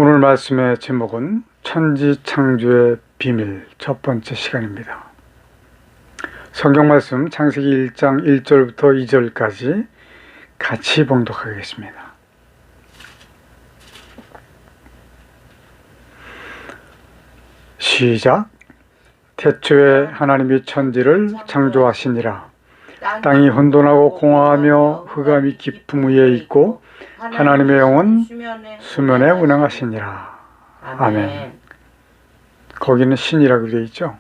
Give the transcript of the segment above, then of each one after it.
오늘 말씀의 제목은 천지창조의 비밀 첫 번째 시간입니다. 성경 말씀 창세기 1장 1절부터 2절까지 같이 봉독하겠습니다. 시작. 태초에 하나님이 천지를 창조하시니라. 땅이 혼돈하고 공허하며 흑암이 깊음 위에 있고 하나님의 영은 수면에 운행하시니라. 아멘. 거기는 신이라고 되어 있죠.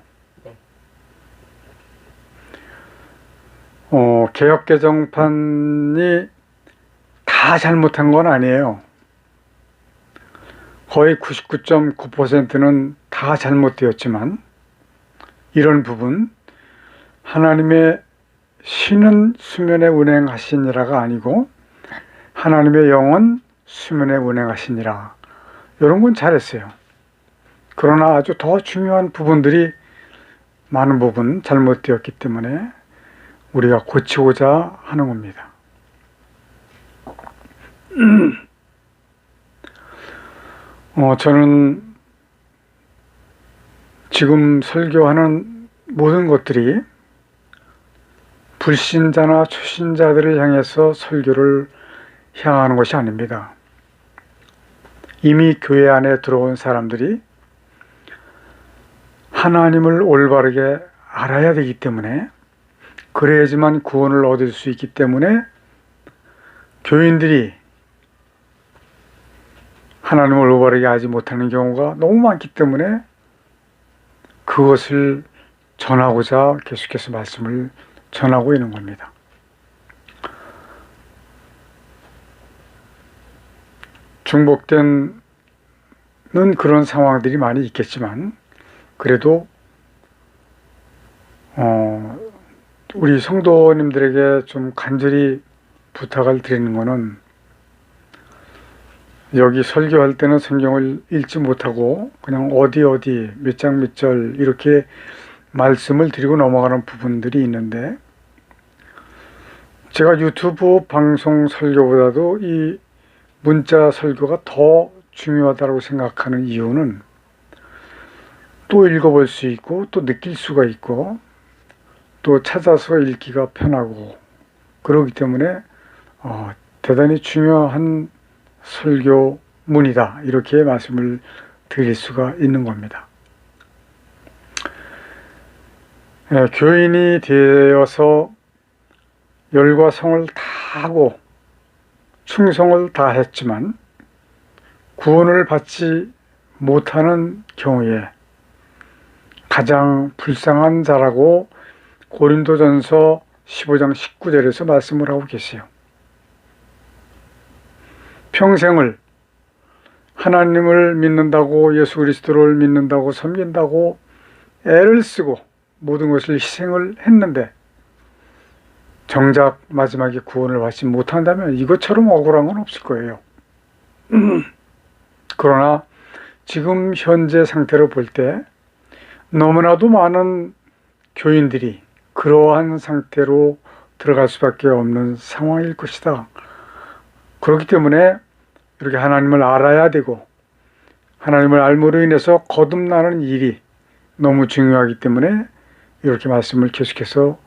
개혁개정판이 다 잘못한 건 아니에요. 거의 99.9%는 다 잘못되었지만 이런 부분, 하나님의 신은 수면에 운행하시니라가 아니고 하나님의 영은 수면에 운행하시니라, 이런 건 잘했어요. 그러나 아주 더 중요한 부분들이 많은 부분 잘못되었기 때문에 우리가 고치고자 하는 겁니다. 저는 지금 설교하는 모든 것들이 불신자나 초신자들을 향해서 설교를 향하는 것이 아닙니다. 이미 교회 안에 들어온 사람들이 하나님을 올바르게 알아야 되기 때문에, 그래야지만 구원을 얻을 수 있기 때문에 교인들이 하나님을 올바르게 알지 못하는 경우가 너무 많기 때문에 그것을 전하고자 계속해서 말씀을 전하고 있는 겁니다. 중복되는 그런 상황들이 많이 있겠지만, 그래도 우리 성도님들에게 좀 간절히 부탁을 드리는 것은, 여기 설교할 때는 성경을 읽지 못하고 그냥 어디 몇 장 몇 절 이렇게 말씀을 드리고 넘어가는 부분들이 있는데, 제가 유튜브 방송 설교보다도 이 문자 설교가 더 중요하다고 생각하는 이유는, 또 읽어볼 수 있고 또 느낄 수가 있고 또 찾아서 읽기가 편하고 그러기 때문에 대단히 중요한 설교문이다, 이렇게 말씀을 드릴 수가 있는 겁니다. 교인이 되어서 열과 성을 다하고 충성을 다했지만 구원을 받지 못하는 경우에 가장 불쌍한 자라고 고린도전서 15장 19절에서 말씀을 하고 계세요. 평생을 하나님을 믿는다고, 예수 그리스도를 믿는다고, 섬긴다고 애를 쓰고 모든 것을 희생을 했는데 정작 마지막에 구원을 받지 못한다면 이것처럼 억울한 건 없을 거예요. 그러나 지금 현재 상태로 볼 때 너무나도 많은 교인들이 그러한 상태로 들어갈 수밖에 없는 상황일 것이다. 그렇기 때문에 이렇게 하나님을 알아야 되고, 하나님을 알므로 인해서 거듭나는 일이 너무 중요하기 때문에 이렇게 말씀을 계속해서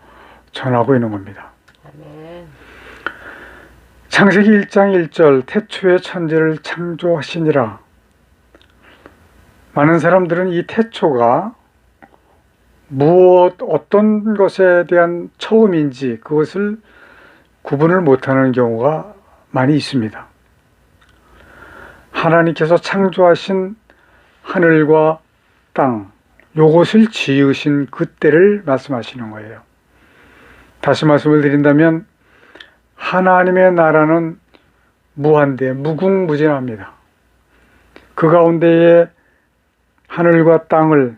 전하고 있는 겁니다. 아멘. 창세기 1장 1절 태초에 천지를 창조하시니라. 많은 사람들은 이 태초가 어떤 것에 대한 처음인지 그것을 구분을 못하는 경우가 많이 있습니다. 하나님께서 창조하신 하늘과 땅, 요것을 지으신 그때를 말씀하시는 거예요. 다시 말씀을 드린다면 하나님의 나라는 무한대, 무궁무진합니다. 그 가운데에 하늘과 땅을,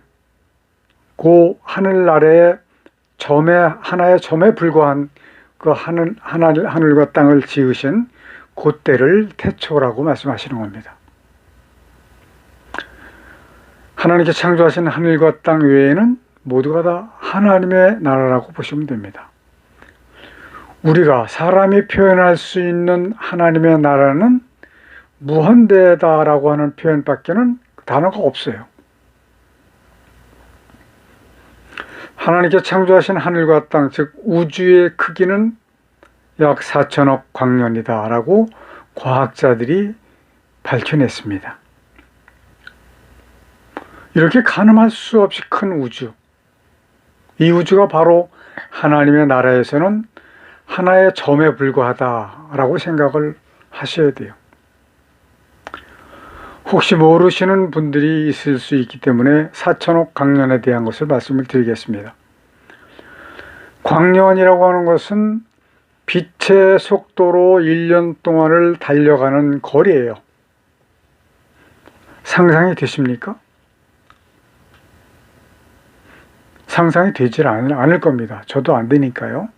그 하늘 아래에 하나의 점에 불과한 그 하늘과 땅을 지으신 그때를 태초라고 말씀하시는 겁니다. 하나님께 창조하신 하늘과 땅 외에는 모두가 다 하나님의 나라라고 보시면 됩니다. 우리가 사람이 표현할 수 있는 하나님의 나라는 무한대다라고 하는 표현밖에는 단어가 없어요. 하나님께 창조하신 하늘과 땅, 즉 우주의 크기는 약 4천억 광년이다 라고 과학자들이 밝혀냈습니다. 이렇게 가늠할 수 없이 큰 우주, 이 우주가 바로 하나님의 나라에서는 하나의 점에 불과하다라고 생각을 하셔야 돼요. 혹시 모르시는 분들이 있을 수 있기 때문에 4천억 광년에 대한 것을 말씀을 드리겠습니다. 광년이라고 하는 것은 빛의 속도로 1년 동안을 달려가는 거리예요. 상상이 되십니까? 상상이 되질 않을 겁니다. 저도 안 되니까요.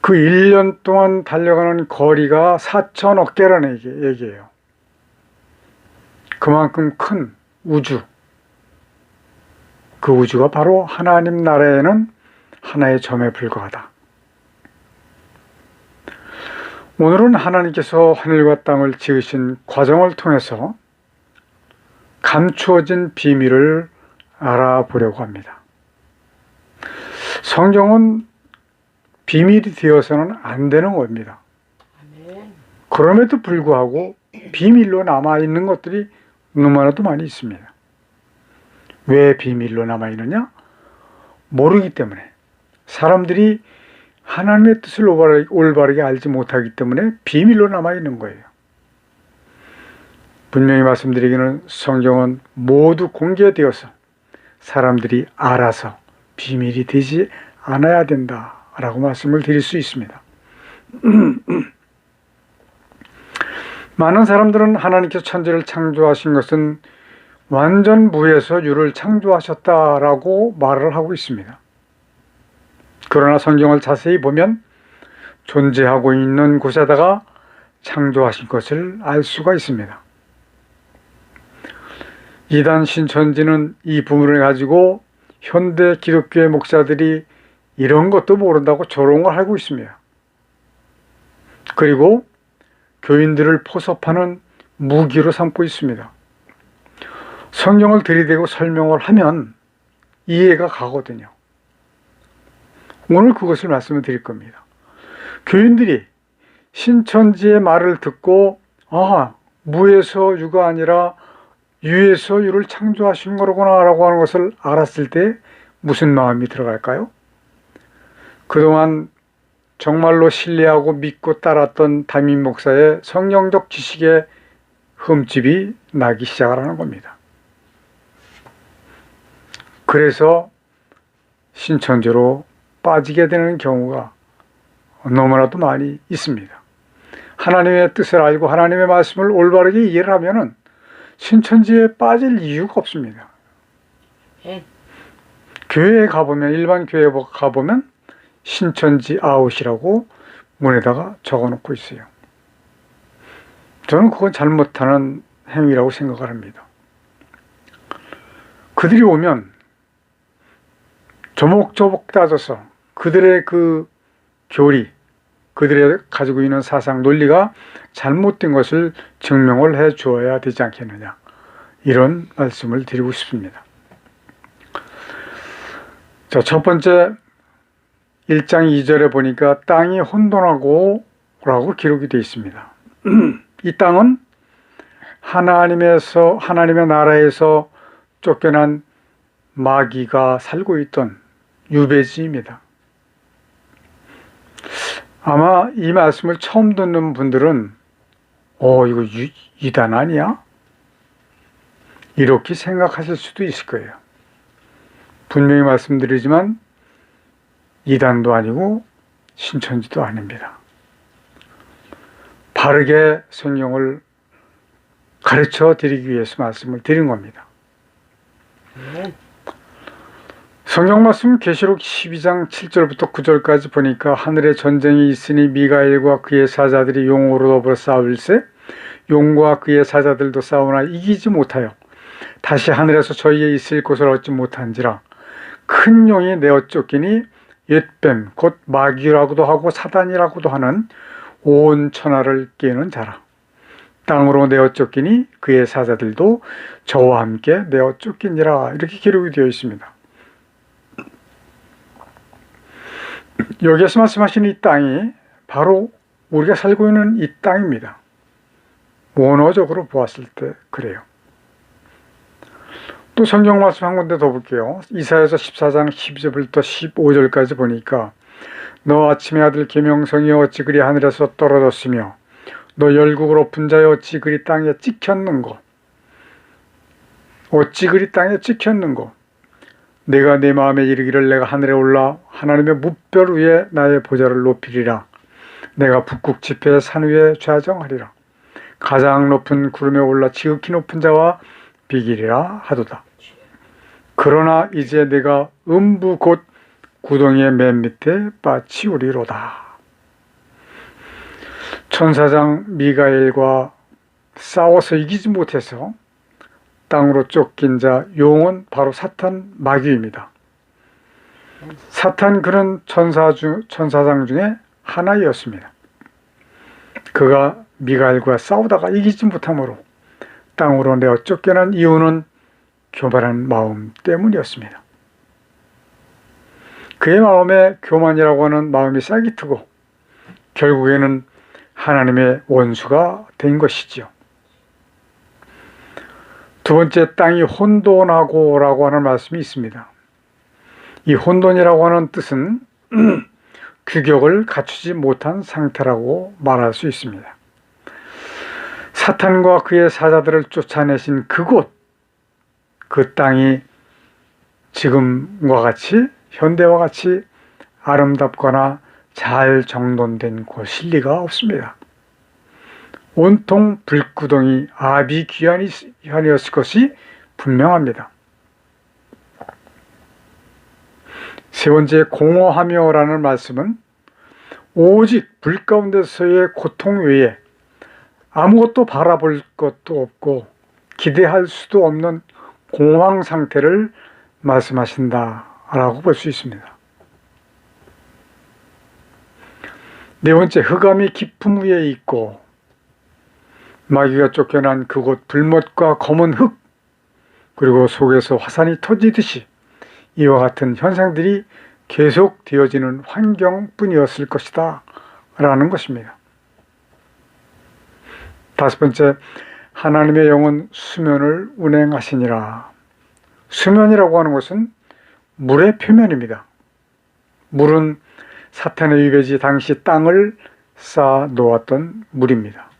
그 1년 동안 달려가는 거리가 4천억 개라는 얘기예요. 그만큼 큰 우주, 그 우주가 바로 하나님 나라에는 하나의 점에 불과하다. 오늘은 하나님께서 하늘과 땅을 지으신 과정을 통해서 감추어진 비밀을 알아보려고 합니다. 성경은 비밀이 되어서는 안 되는 겁니다. 그럼에도 불구하고 비밀로 남아있는 것들이 너무나도 많이 있습니다. 왜 비밀로 남아있느냐? 모르기 때문에. 사람들이 하나님의 뜻을 올바르게 알지 못하기 때문에 비밀로 남아있는 거예요. 분명히 말씀드리기는 성경은 모두 공개되어서 사람들이 알아서 비밀이 되지 않아야 된다라고 말씀을 드릴 수 있습니다. 많은 사람들은 하나님께서 천지를 창조하신 것은 완전 무에서 유를 창조하셨다라고 말을 하고 있습니다. 그러나 성경을 자세히 보면 존재하고 있는 곳에다가 창조하신 것을 알 수가 있습니다. 이단 신천지는 이 부분을 가지고 현대 기독교의 목사들이 이런 것도 모른다고 조롱을 하고 있습니다. 그리고 교인들을 포섭하는 무기로 삼고 있습니다. 성경을 들이대고 설명을 하면 이해가 가거든요. 오늘 그것을 말씀을 드릴 겁니다. 교인들이 신천지의 말을 듣고 무에서 유가 아니라 유에서 유를 창조하신 거로구나 라고 하는 것을 알았을 때 무슨 마음이 들어갈까요? 그동안 정말로 신뢰하고 믿고 따랐던 담임 목사의 성경적 지식에 흠집이 나기 시작하는 겁니다. 그래서 신천지로 빠지게 되는 경우가 너무나도 많이 있습니다. 하나님의 뜻을 알고 하나님의 말씀을 올바르게 이해를 하면은 신천지에 빠질 이유가 없습니다. 교회에 가보면, 일반 교회에 가보면 신천지 아웃이라고 문에다가 적어놓고 있어요. 저는 그건 잘못하는 행위라고 생각을 합니다. 그들이 오면 조목조목 따져서 그들의 그 교리, 그들의 가지고 있는 사상, 논리가 잘못된 것을 증명을 해 주어야 되지 않겠느냐, 이런 말씀을 드리고 싶습니다. 자, 첫 번째 1장 2절에 보니까 땅이 혼돈하고 라고 기록이 되어 있습니다. 이 땅은 하나님의 나라에서 쫓겨난 마귀가 살고 있던 유배지입니다. 아마 이 말씀을 처음 듣는 분들은 이거 이단 아니야? 이렇게 생각하실 수도 있을 거예요. 분명히 말씀드리지만 이단도 아니고 신천지도 아닙니다. 바르게 성경을 가르쳐 드리기 위해서 말씀을 드린 겁니다. 성경 말씀 계시록 12장 7절부터 9절까지 보니까 하늘에 전쟁이 있으니 미가엘과 그의 사자들이 용으로 더불어 싸울세 용과 그의 사자들도 싸우나 이기지 못하여 다시 하늘에서 저희의 있을 곳을 얻지 못한지라 큰 용이 내어 쫓기니 옛뱀 곧 마귀라고도 하고 사단이라고도 하는 온 천하를 깨는 자라. 땅으로 내어 쫓기니 그의 사자들도 저와 함께 내어 쫓기니라. 이렇게 기록이 되어 있습니다. 여기에서 말씀하시는 이 땅이 바로 우리가 살고 있는 이 땅입니다. 원어적으로 보았을 때 그래요. 또 성경 말씀 한 군데 더 볼게요. 이사야서 14장 12절부터 15절까지 보니까 너 아침의 아들 계명성이 어찌 그리 하늘에서 떨어졌으며 너 열국을 엎은 자여 어찌 그리 땅에 찍혔는고. 어찌 그리 땅에 찍혔는고. 내가 내 마음에 이르기를 내가 하늘에 올라 하나님의 무별 위에 나의 보좌를 높이리라. 내가 북극 지폐의 산 위에 좌정하리라. 가장 높은 구름에 올라 지극히 높은 자와 비기리라 하도다. 그러나 이제 내가 음부 곧 구덩이의 맨 밑에 빠치우리로다. 천사장 미가엘과 싸워서 이기지 못해서 땅으로 쫓긴 자 용은 바로 사탄 마귀입니다. 사탄 그는 천사장 중에 하나였습니다. 그가 미가엘과 싸우다가 이기지 못함으로 땅으로 내어 쫓겨난 이유는 교만한 마음 때문이었습니다. 그의 마음에 교만이라고 하는 마음이 싹이 트고 결국에는 하나님의 원수가 된 것이지요. 두 번째, 땅이 혼돈하고라고 하는 말씀이 있습니다. 이 혼돈이라고 하는 뜻은 규격을 갖추지 못한 상태라고 말할 수 있습니다. 사탄과 그의 사자들을 쫓아내신 그곳, 그 땅이 지금과 같이 현대와 같이 아름답거나 잘 정돈된 곳일 리가 없습니다. 온통 불구덩이 아비규환이었을 것이 분명합니다. 세 번째, 공허하며라는 말씀은 오직 불 가운데서의 고통 외에 아무것도 바라볼 것도 없고 기대할 수도 없는 공황 상태를 말씀하신다라고 볼 수 있습니다. 네 번째, 흑암이 깊음 위에 있고 마귀가 쫓겨난 그곳 불못과 검은 흙, 그리고 속에서 화산이 터지듯이 이와 같은 현상들이 계속 되어지는 환경뿐이었을 것이다 라는 것입니다. 다섯 번째, 하나님의 영은 수면을 운행하시니라. 수면이라고 하는 것은 물의 표면입니다. 물은 사탄의 유배지 당시 땅을 쌓아 놓았던 물입니다.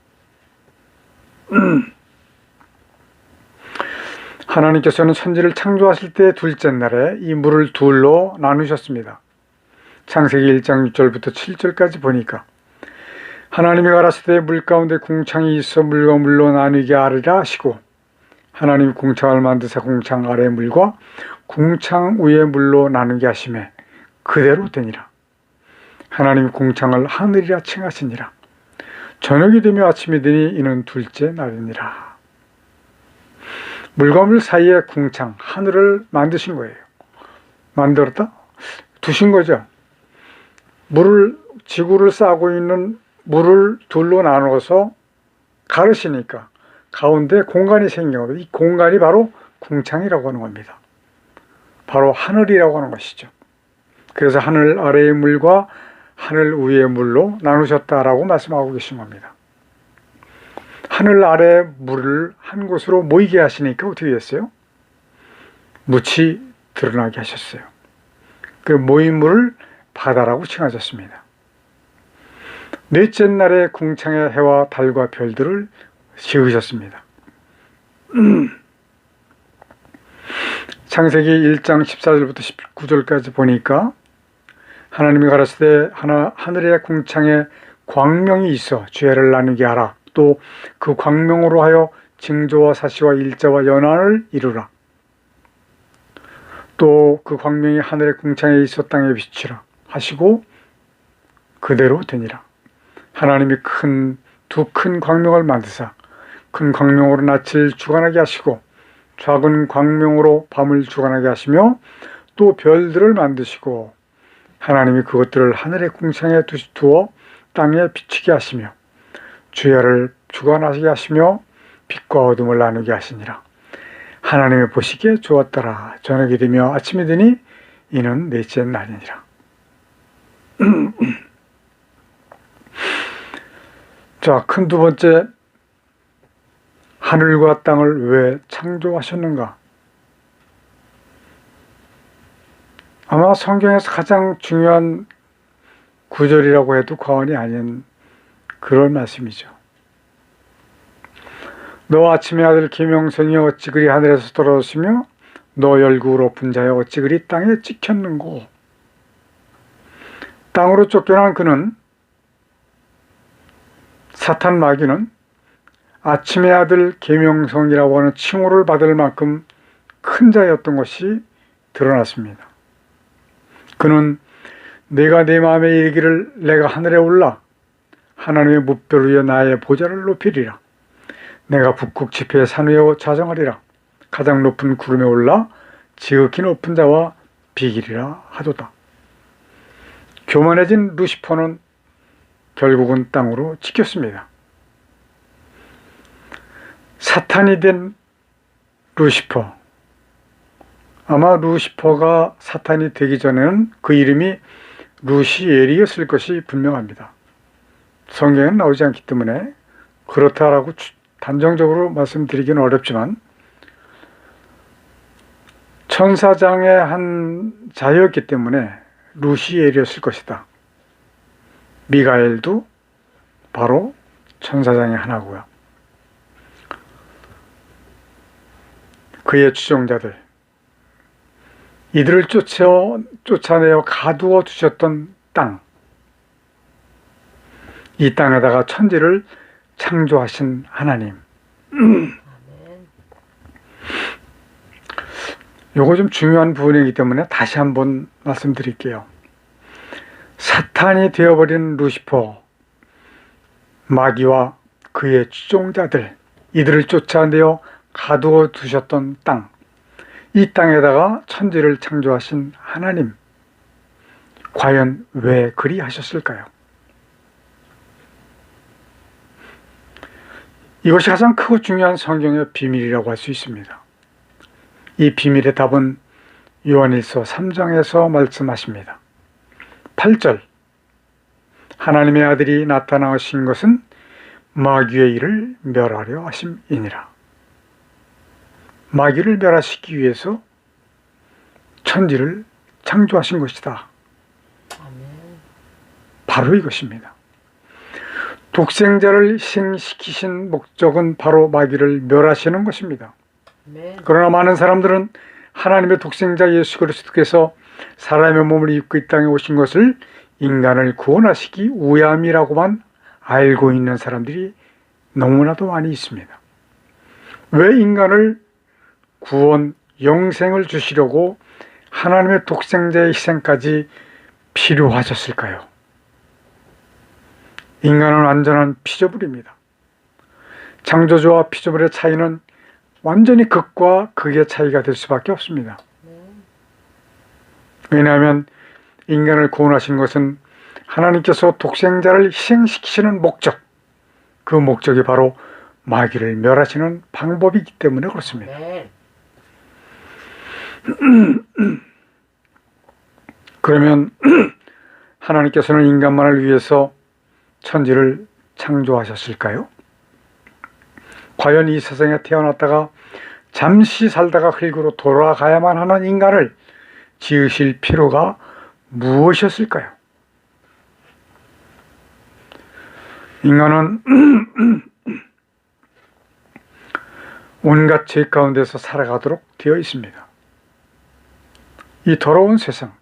하나님께서는 천지를 창조하실 때 둘째 날에 이 물을 둘로 나누셨습니다. 창세기 1장 6절부터 7절까지 보니까 하나님이 가라사대 물 가운데 궁창이 있어 물과 물로 나누게 하리라 하시고 하나님이 궁창을 만드사 궁창 아래 물과 궁창 위의 물로 나누게 하시매 그대로 되니라. 하나님이 궁창을 하늘이라 칭하시니라. 저녁이 되며 아침이 되니 이는 둘째 날이니라. 물과 물 사이에 궁창, 하늘을 만드신 거예요. 만들었다? 두신 거죠. 지구를 싸고 있는 물을 둘로 나눠서 가르시니까 가운데 공간이 생긴 겁니다. 이 공간이 바로 궁창이라고 하는 겁니다. 바로 하늘이라고 하는 것이죠. 그래서 하늘 아래의 물과 하늘 위의 물로 나누셨다라고 말씀하고 계신 겁니다. 하늘 아래 물을 한 곳으로 모이게 하시니까 어떻게 됐어요? 묻이 드러나게 하셨어요. 그 모인 물을 바다라고 칭하셨습니다. 넷째 날에 궁창의 해와 달과 별들을 지으셨습니다. 창세기 1장 14절부터 19절까지 보니까 하나님이 가라사대 하늘의 궁창에 광명이 있어 죄를 나누게 하라. 또 그 광명으로 하여 징조와 사시와 일자와 연한을 이루라. 또 그 광명이 하늘의 궁창에 있어 땅에 비치라 하시고 그대로 되니라. 하나님이 두 큰 광명을 만드사 큰 광명으로 낮을 주관하게 하시고 작은 광명으로 밤을 주관하게 하시며 또 별들을 만드시고 하나님이 그것들을 하늘의 궁창에 두어 땅에 비치게 하시며 주야를 주관하시게 하시며 빛과 어둠을 나누게 하시니라. 하나님의 보시기에 좋았더라. 저녁이 되며 아침이 되니 이는 넷째 날이니라. 자, 큰 두 번째, 하늘과 땅을 왜 창조하셨는가? 아마 성경에서 가장 중요한 구절이라고 해도 과언이 아닌 그런 말씀이죠. 너 아침의 아들 김영성이 어찌 그리 하늘에서 떨어졌으며 너 열구 높은 자여 어찌 그리 땅에 찍혔는고. 땅으로 쫓겨난 그는, 사탄 마귀는 아침의 아들 김영성이라고 하는 칭호를 받을 만큼 큰 자였던 것이 드러났습니다. 그는 내가 내 마음에 이르기를 내가 하늘에 올라 하나님의 무별 위에 나의 보좌를 높이리라. 내가 북극 지폐의 산 위에 자정하리라. 가장 높은 구름에 올라 지극히 높은 자와 비기리라 하도다. 교만해진 루시퍼는 결국은 땅으로 찍혔습니다. 사탄이 된 루시퍼, 아마 루시퍼가 사탄이 되기 전에는 그 이름이 루시엘이었을 것이 분명합니다. 성경에는 나오지 않기 때문에 그렇다라고 단정적으로 말씀드리기는 어렵지만 천사장의 한 자였기 때문에 루시엘이었을 것이다. 미가엘도 바로 천사장의 하나고요. 그의 추종자들, 이들을 쫓아내어 가두어 두셨던 땅, 이 땅에다가 천지를 창조하신 하나님. 요거 좀 중요한 부분이기 때문에 다시 한번 말씀드릴게요. 사탄이 되어버린 루시퍼, 마귀와 그의 추종자들, 이들을 쫓아내어 가두어 두셨던 땅, 이 땅에다가 천지를 창조하신 하나님, 과연 왜 그리 하셨을까요? 이것이 가장 크고 중요한 성경의 비밀이라고 할 수 있습니다. 이 비밀의 답은 요한일서 3장에서 말씀하십니다. 8절, 하나님의 아들이 나타나신 것은 마귀의 일을 멸하려 하심이니라. 마귀를 멸하시기 위해서 천지를 창조하신 것이다. 바로 이것입니다. 독생자를 희생시키신 목적은 바로 마귀를 멸하시는 것입니다. 그러나 많은 사람들은 하나님의 독생자 예수 그리스도께서 사람의 몸을 입고 이 땅에 오신 것을 인간을 구원하시기 위함이라고만 알고 있는 사람들이 너무나도 많이 있습니다. 왜 인간을 구원, 영생을 주시려고 하나님의 독생자의 희생까지 필요하셨을까요? 인간은 완전한 피조물입니다. 창조주와 피조물의 차이는 완전히 극과 극의 차이가 될 수밖에 없습니다. 왜냐하면 인간을 구원하신 것은 하나님께서 독생자를 희생시키시는 목적, 그 목적이 바로 마귀를 멸하시는 방법이기 때문에 그렇습니다. 그러면 하나님께서는 인간만을 위해서 천지를 창조하셨을까요? 과연 이 세상에 태어났다가 잠시 살다가 흙으로 돌아가야만 하는 인간을 지으실 필요가 무엇이었을까요? 인간은 온갖 죄 가운데서 살아가도록 되어 있습니다. 이 더러운 세상,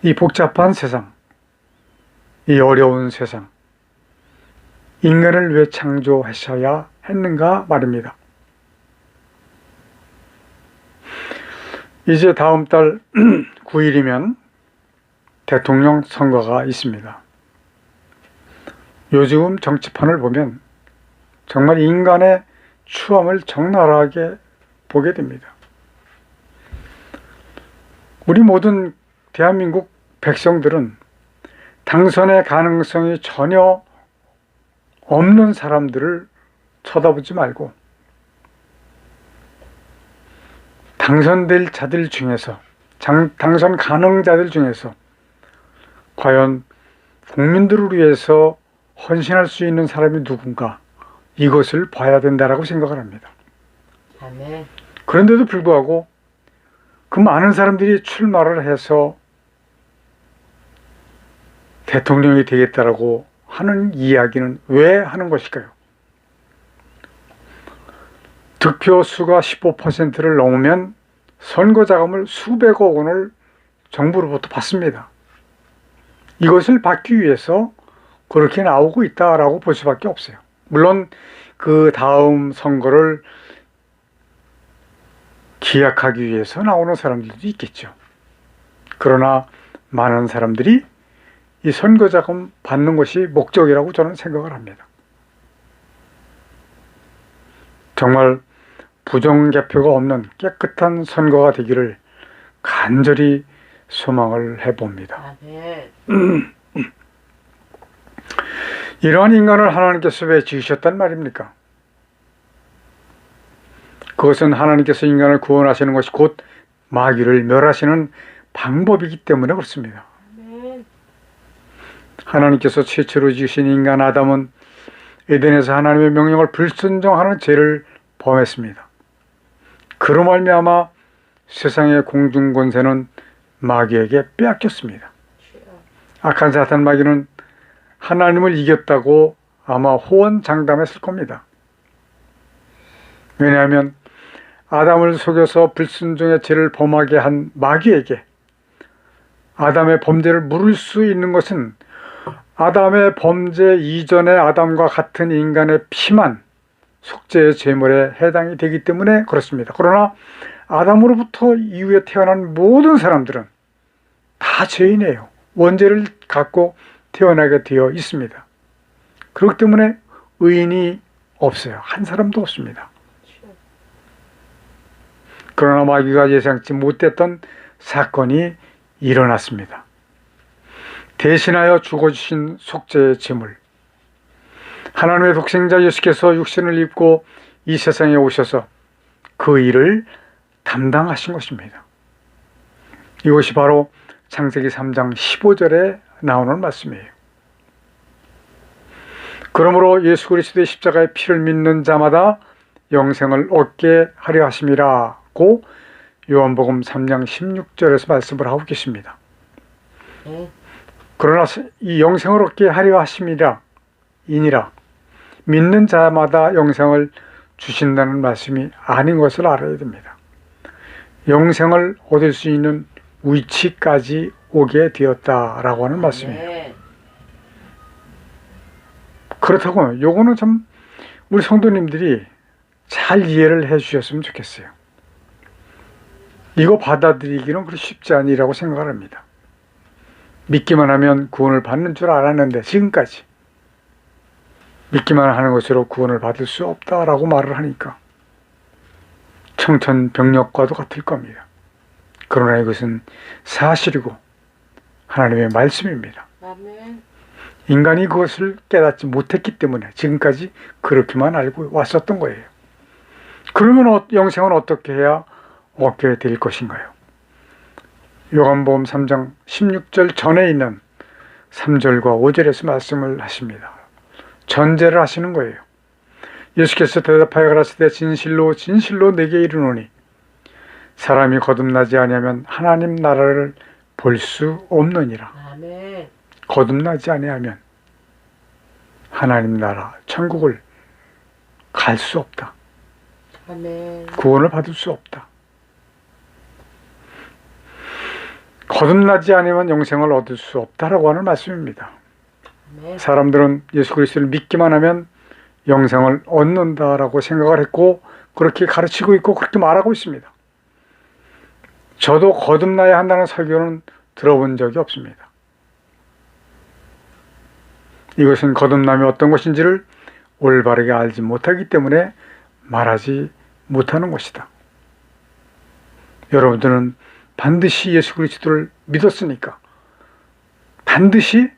이 복잡한 세상, 이 어려운 세상, 인간을 왜 창조하셔야 했는가 말입니다. 이제 다음 달 9일이면 대통령 선거가 있습니다. 요즘 정치판을 보면 정말 인간의 추함을 적나라하게 보게 됩니다. 우리 모든 대한민국 백성들은 당선의 가능성이 전혀 없는 사람들을 쳐다보지 말고 당선될 자들 중에서 당선 가능자들 중에서 과연 국민들을 위해서 헌신할 수 있는 사람이 누군가 이것을 봐야 된다라고 생각을 합니다. 아멘. 그런데도 불구하고 그 많은 사람들이 출마를 해서 대통령이 되겠다라고 하는 이야기는 왜 하는 것일까요? 득표수가 15%를 넘으면 선거자금을 수백억 원을 정부로부터 받습니다. 이것을 받기 위해서 그렇게 나오고 있다라고 볼 수밖에 없어요. 물론 그 다음 선거를 기약하기 위해서 나오는 사람들도 있겠죠. 그러나 많은 사람들이 이 선거자금 받는 것이 목적이라고 저는 생각을 합니다. 정말 부정개표가 없는 깨끗한 선거가 되기를 간절히 소망을 해봅니다. 아멘. 이러한 인간을 하나님께서 왜 지으셨단 말입니까? 그것은 하나님께서 인간을 구원하시는 것이 곧 마귀를 멸하시는 방법이기 때문에 그렇습니다. 아멘. 하나님께서 최초로 지으신 인간 아담은 에덴에서 하나님의 명령을 불순종하는 죄를 범했습니다. 그로 말미암아 세상의 공중 권세는 마귀에게 빼앗겼습니다. 악한 사탄 마귀는 하나님을 이겼다고 아마 호언장담했을 겁니다. 왜냐하면 아담을 속여서 불순종의 죄를 범하게 한 마귀에게 아담의 범죄를 물을 수 있는 것은 아담의 범죄 이전의 아담과 같은 인간의 피만 속죄의 제물에 해당이 되기 때문에 그렇습니다. 그러나 아담으로부터 이후에 태어난 모든 사람들은 다 죄인이에요. 원죄를 갖고 태어나게 되어 있습니다. 그렇기 때문에 의인이 없어요. 한 사람도 없습니다. 그러나 마귀가 예상치 못했던 사건이 일어났습니다. 대신하여 죽어주신 속죄의 제물, 하나님의 독생자 예수께서 육신을 입고 이 세상에 오셔서 그 일을 담당하신 것입니다. 이것이 바로 창세기 3장 15절에 나오는 말씀이에요. 그러므로 예수 그리스도의 십자가의 피를 믿는 자마다 영생을 얻게 하려 하심이라고 요한복음 3장 16절에서 말씀을 하고 계십니다. 그러나 이 영생을 얻게 하려 하심이라 이니라 믿는 자마다 영생을 주신다는 말씀이 아닌 것을 알아야 됩니다. 영생을 얻을 수 있는 위치까지 오게 되었다라고 하는 말씀이에요. 그렇다고 요거는 참 우리 성도님들이 잘 이해를 해 주셨으면 좋겠어요. 이거 받아들이기는 그리 쉽지 않으리라고 생각을 합니다. 믿기만 하면 구원을 받는 줄 알았는데 지금까지 믿기만 하는 것으로 구원을 받을 수 없다라고 말을 하니까 청천벽력과도 같을 겁니다. 그러나 이것은 사실이고 하나님의 말씀입니다. 아멘. 인간이 그것을 깨닫지 못했기 때문에 지금까지 그렇게만 알고 왔었던 거예요. 그러면 영생은 어떻게 해야 얻게 될 것인가요? 요한복음 3장 16절 전에 있는 3절과 5절에서 말씀을 하십니다. 전제를 하시는 거예요. 예수께서 대답하여 가라사대 진실로 진실로 내게 이르노니 사람이 거듭나지 아니하면 하나님 나라를 볼 수 없느니라. 아멘. 거듭나지 아니하면 하나님 나라 천국을 갈 수 없다. 아멘. 구원을 받을 수 없다. 거듭나지 않으면 영생을 얻을 수 없다라고 하는 말씀입니다. 아멘. 사람들은 예수 그리스도를 믿기만 하면 영생을 얻는다라고 생각을 했고 그렇게 가르치고 있고 그렇게 말하고 있습니다. 저도 거듭나야 한다는 설교는 들어본 적이 없습니다. 이것은 거듭남이 어떤 것인지를 올바르게 알지 못하기 때문에 말하지 못하는 것이다. 여러분들은 반드시 예수 그리스도를 믿었으니까 반드시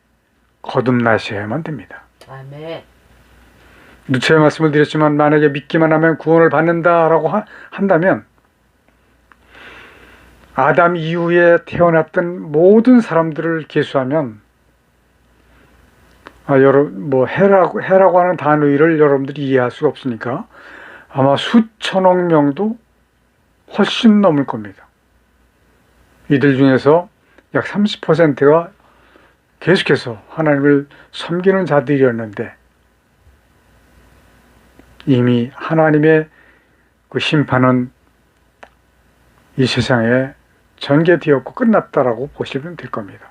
거듭나셔야만 됩니다. 아멘. 누차에 말씀을 드렸지만 만약에 믿기만 하면 구원을 받는다라고 한다면 아담 이후에 태어났던 모든 사람들을 계수하면 해라고 하는 단어를 여러분들이 이해할 수가 없으니까 아마 수천억 명도 훨씬 넘을 겁니다. 이들 중에서 약 30%가 계속해서 하나님을 섬기는 자들이었는데 이미 하나님의 그 심판은 이 세상에 전개되었고 끝났다라고 보시면 될 겁니다.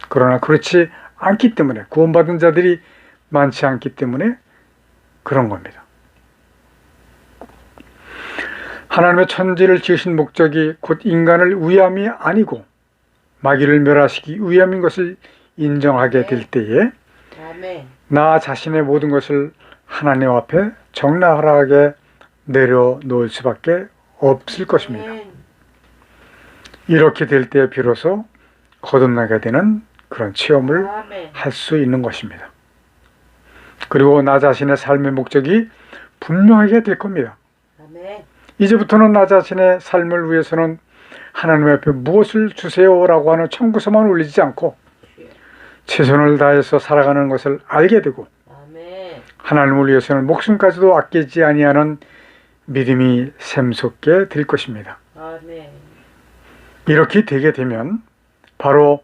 그러나 그렇지 않기 때문에 구원받은 자들이 많지 않기 때문에 그런 겁니다. 하나님의 천지를 지으신 목적이 곧 인간을 위함이 아니고 마귀를 멸하시기 위함인 것을 인정하게 될 때에 아멘. 나 자신의 모든 것을 하나님 앞에 적나라하게 내려놓을 수밖에 없을 것입니다. 아멘. 이렇게 될 때 비로소 거듭나게 되는 그런 체험을 아멘. 할 수 있는 것입니다. 그리고 나 자신의 삶의 목적이 분명하게 될 겁니다. 아멘. 이제부터는 나 자신의 삶을 위해서는 하나님 앞에 무엇을 주세요라고 하는 청구서만 올리지 않고 최선을 다해서 살아가는 것을 알게 되고 아멘. 하나님을 위해서는 목숨까지도 아끼지 아니하는 믿음이 샘솟게 될 것입니다. 아멘. 이렇게 되게 되면 바로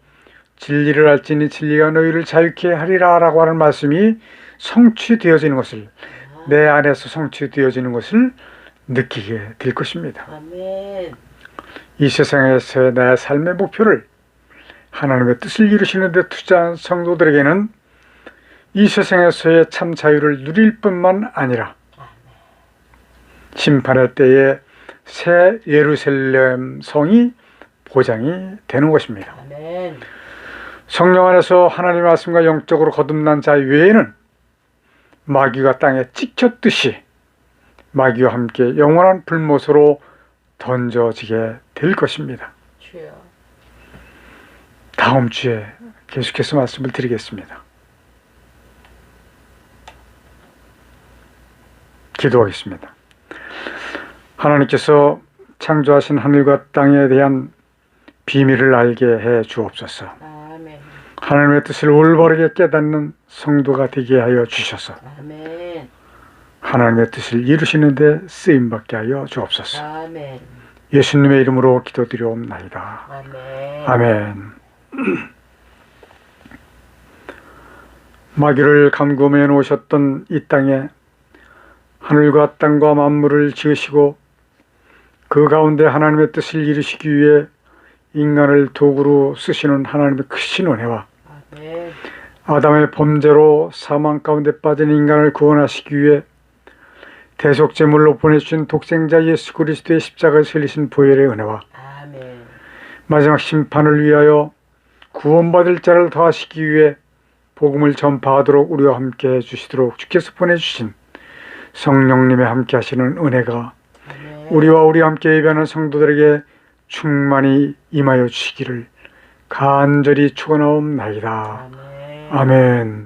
진리를 알지니 진리가 너희를 자유케 하리라 라고 하는 말씀이 성취되어지는 것을 내 안에서 성취되어지는 것을 느끼게 될 것입니다. 아멘. 이 세상에서의 내 삶의 목표를 하나님의 뜻을 이루시는 데 투자한 성도들에게는 이 세상에서의 참 자유를 누릴 뿐만 아니라 심판의 때에 새 예루살렘 성이 보장이 되는 것입니다. 아멘. 성령 안에서 하나님의 말씀과 영적으로 거듭난 자 외에는 마귀가 땅에 찍혔듯이 마귀와 함께 영원한 불못으로 던져지게 될 것입니다. 주여. 다음 주에 계속해서 말씀을 드리겠습니다. 기도하겠습니다. 하나님께서 창조하신 하늘과 땅에 대한 비밀을 알게 해 주옵소서. 아멘. 하나님의 뜻을 올바르게 깨닫는 성도가 되게 하여 주셔서 아멘. 하나님의 뜻을 이루시는 데 쓰임받게 하여 주옵소서. 아멘. 예수님의 이름으로 기도드리옵나이다. 아멘. 아멘. 마귀를 감금해 놓으셨던 이 땅에 하늘과 땅과 만물을 지으시고 그 가운데 하나님의 뜻을 이루시기 위해 인간을 도구로 쓰시는 하나님의 크신 은혜와 아멘. 아담의 범죄로 사망 가운데 빠진 인간을 구원하시기 위해 대속제물로 보내주신 독생자 예수 그리스도의 십자가에 설리신 보혈의 은혜와 아멘. 마지막 심판을 위하여 구원받을 자를 더하시기 위해 복음을 전파하도록 우리와 함께 해주시도록 주께서 보내주신 성령님의 함께 하시는 은혜가 아멘. 우리와 함께 예배하는 성도들에게 충만히 임하여 주시기를 간절히 축원하옵나이다. 아멘. 아멘.